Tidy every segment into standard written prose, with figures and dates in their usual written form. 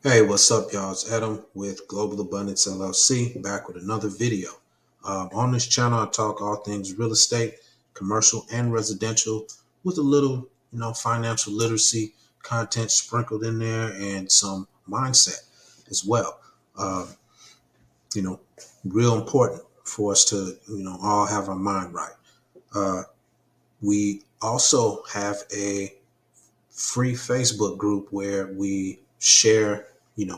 Hey, what's up, y'all? It's Edem with Global Abundance LLC, back with another video. On this channel, I talk all things real estate, commercial and residential, with a little, financial literacy content sprinkled in there and some mindset as well. Uh, you know, Real important for us to, all have our mind right. Uh, we also have a free Facebook group where we share,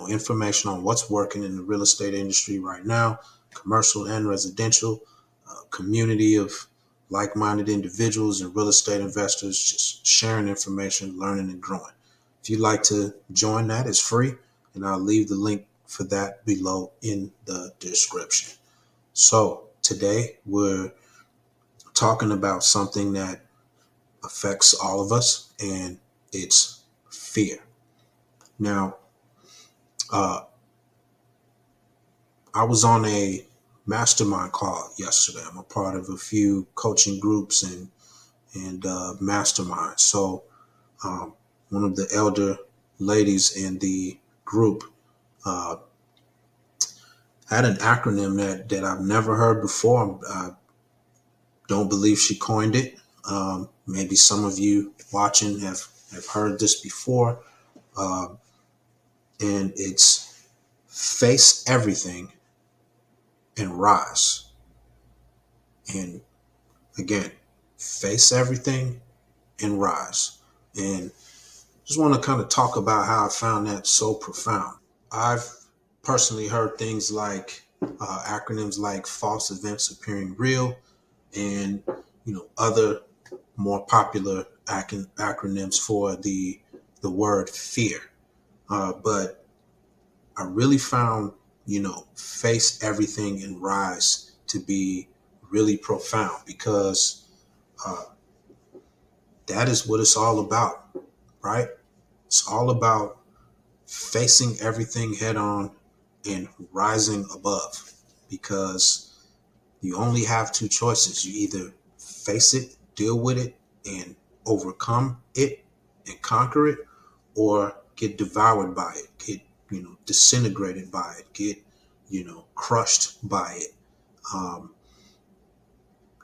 information on what's working in the real estate industry right now, commercial and residential, community of like-minded individuals and real estate investors just sharing information, learning and growing. If you'd like to join that, it's free, and I'll leave the link for that below in the description. So today we're talking about something that affects all of us, and it's fear. Now, uh, I was on a mastermind call yesterday. I'm a part of a few coaching groups and masterminds. So, one of the elder ladies in the group uh, had an acronym that I've never heard before. I don't believe she coined it. Maybe some of you watching have heard this before. Uh, and it's face everything and rise. And again, face everything and rise. And just want to kind of talk about how I found that so profound. I've personally heard things like acronyms like false events appearing real, and other more popular acronyms for the word fear. But I really found, face everything and rise to be really profound, because uh, that is what it's all about, right? It's all about facing everything head on and rising above, because you only have two choices. You either face it, deal with it, and overcome it and conquer it, or get devoured by it, get, disintegrated by it, get, crushed by it, um,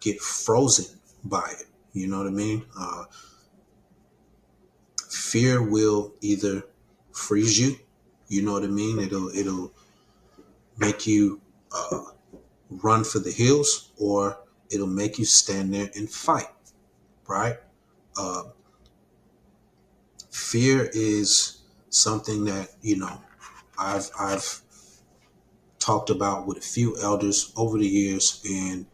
get frozen by it. You know what I mean? Fear will either freeze you. You know what I mean? It'll make you run for the hills, or it'll make you stand there and fight. Right? Uh, Fear is something that I've talked about with a few elders over the years, and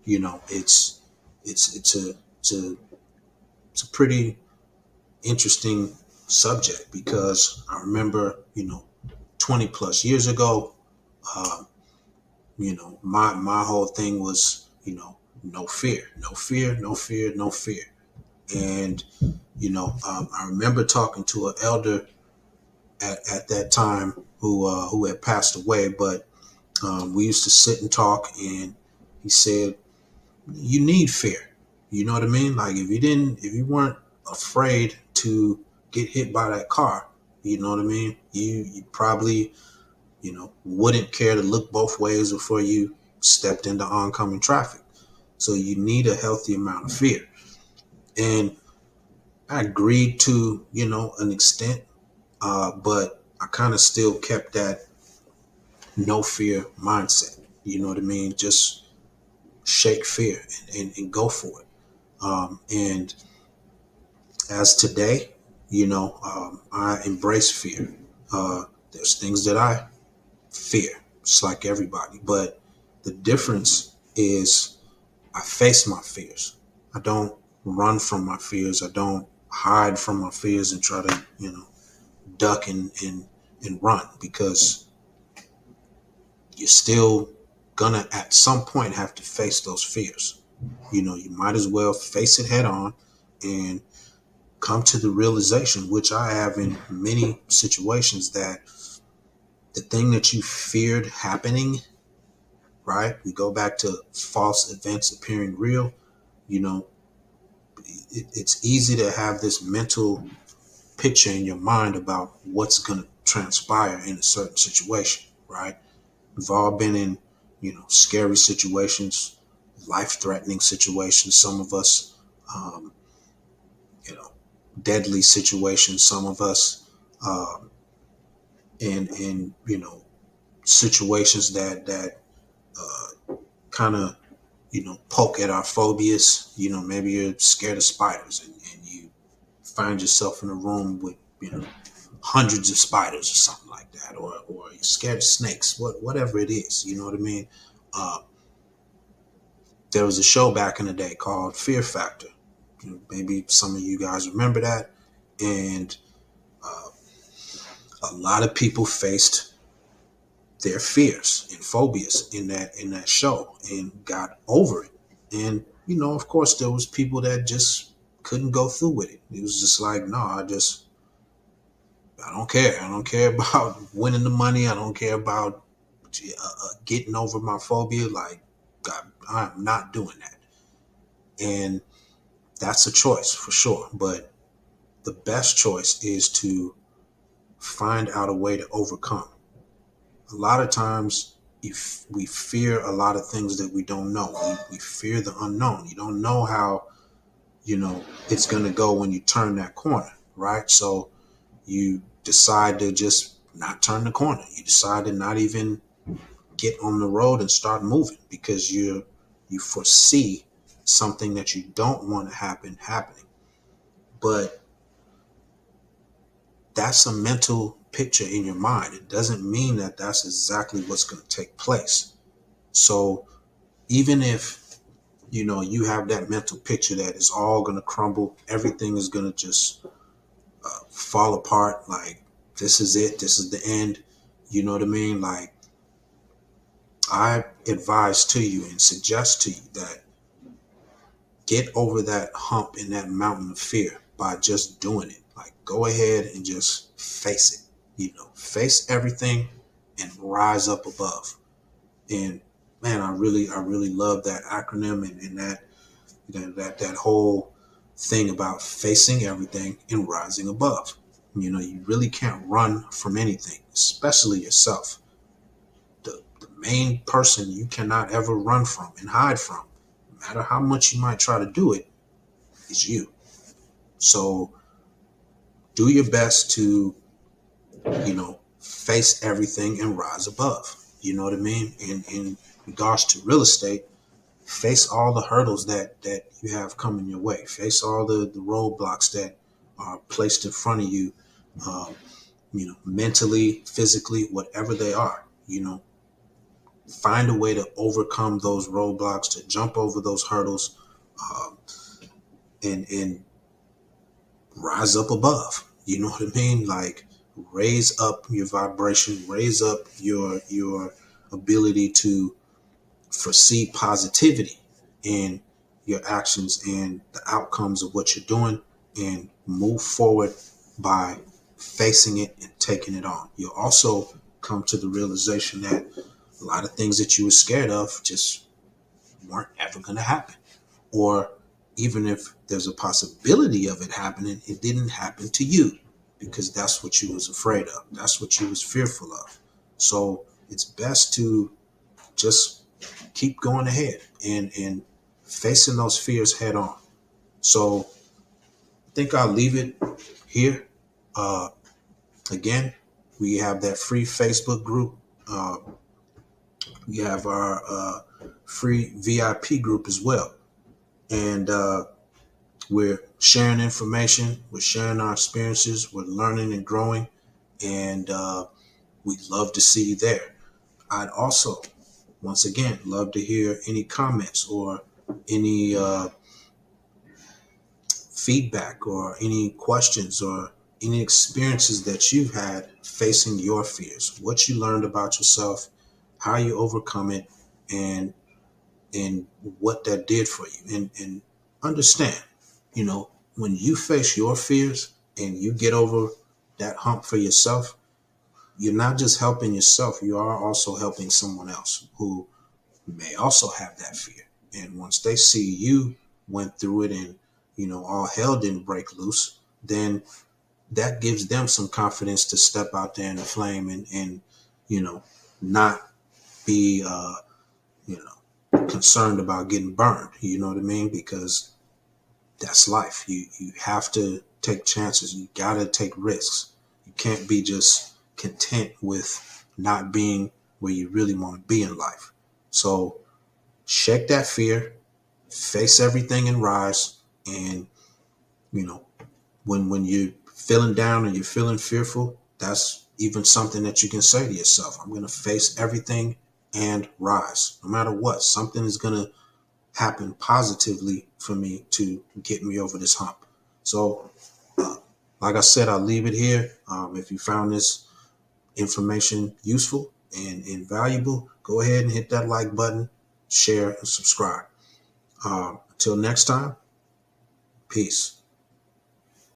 it's it's a it's a pretty interesting subject, because I remember 20 plus years ago, uh, my whole thing was no fear, no fear, no fear, no fear. And I remember talking to an elder at that time who had passed away, but we used to sit and talk, and he said, you need fear. You know what I mean? Like, if you weren't afraid to get hit by that car, you know what I mean? You probably, wouldn't care to look both ways before you stepped into oncoming traffic. So you need a healthy amount of fear. And I agreed to, an extent, but I kind of still kept that no fear mindset. You know what I mean? Just shake fear and go for it. And as today, I embrace fear. There's things that I fear, just like everybody. But the difference is I face my fears. I don't run from my fears. I don't hide from my fears and try to, duck and run, because you're still gonna at some point have to face those fears. You might as well face it head on and come to the realization, which I have in many situations, that the thing that you feared happening, right? We go back to false events appearing real. You know, it's easy to have this mental picture in your mind about what's going to transpire in a certain situation, right? We've all been in, scary situations, life-threatening situations. Some of us, um, you know, deadly situations. Some of us, in situations that kind of poke at our phobias. Maybe you're scared of spiders, and you find yourself in a room with hundreds of spiders or something like that, or you're scared of snakes, whatever it is. You know what I mean? Uh, there was a show back in the day called Fear Factor. Maybe some of you guys remember that, and uh, a lot of people faced their fears and phobias in that show and got over it. And of course, there was people that just couldn't go through with it. It was just like, no, I don't care. I don't care about winning the money. I don't care about getting over my phobia. Like, God, I'm not doing that. And that's a choice for sure. But the best choice is to find out a way to overcome. A lot of times, if we fear a lot of things that we don't know, we fear the unknown. You don't know how, it's going to go when you turn that corner, right? So you decide to just not turn the corner. You decide to not even get on the road and start moving because you foresee something that you don't want to happen happening. But that's a mental picture in your mind. It doesn't mean that that's exactly what's going to take place. So even if you have that mental picture that is all going to crumble, everything is going to just fall apart, like this is it, this is the end, you know what I mean? Like, I advise to you and suggest to you that get over that hump in that mountain of fear by just doing it. Like, go ahead and just face it. Face everything and rise up above. And man, I really love that acronym and that whole thing about facing everything and rising above. You really can't run from anything, especially yourself. The main person you cannot ever run from and hide from, no matter how much you might try to do it, is you. So do your best to, face everything and rise above. You know what I mean? In regards to real estate, face all the hurdles that you have coming your way. Face all the roadblocks that are placed in front of you, mentally, physically, whatever they are. Find a way to overcome those roadblocks, to jump over those hurdles, um, and rise up above. You know what I mean? Like, raise up your vibration, raise up your ability to foresee positivity in your actions and the outcomes of what you're doing, and move forward by facing it and taking it on. You'll also come to the realization that a lot of things that you were scared of just weren't ever going to happen. Or even if there's a possibility of it happening, it didn't happen to you because that's what you was afraid of. That's what you was fearful of. So it's best to just keep going ahead and facing those fears head on. So I think I'll leave it here. Again, we have that free Facebook group. We have our free VIP group as well. And we're sharing information. We're sharing our experiences. We're learning and growing. And we'd love to see you there. I'd also, once again, love to hear any comments or any feedback or any questions or any experiences that you've had facing your fears, what you learned about yourself, how you overcome it, and what that did for you. And understand, when you face your fears and you get over that hump for yourself, you're not just helping yourself, you are also helping someone else who may also have that fear. And once they see you went through it and, all hell didn't break loose, then that gives them some confidence to step out there in the flame and you know, not be, you know, concerned about getting burned. You know what I mean? Because that's life. You have to take chances. You got to take risks. You can't be just content with not being where you really want to be in life. So check that fear, face everything and rise. And, you know, when you're feeling down and you're feeling fearful, that's even something that you can say to yourself. I'm going to face everything and rise. No matter what, something is going to happen positively for me to get me over this hump. So, like I said, I'll leave it here. If you found this information useful and invaluable, go ahead and hit that like button, share, and subscribe. Until next time, peace.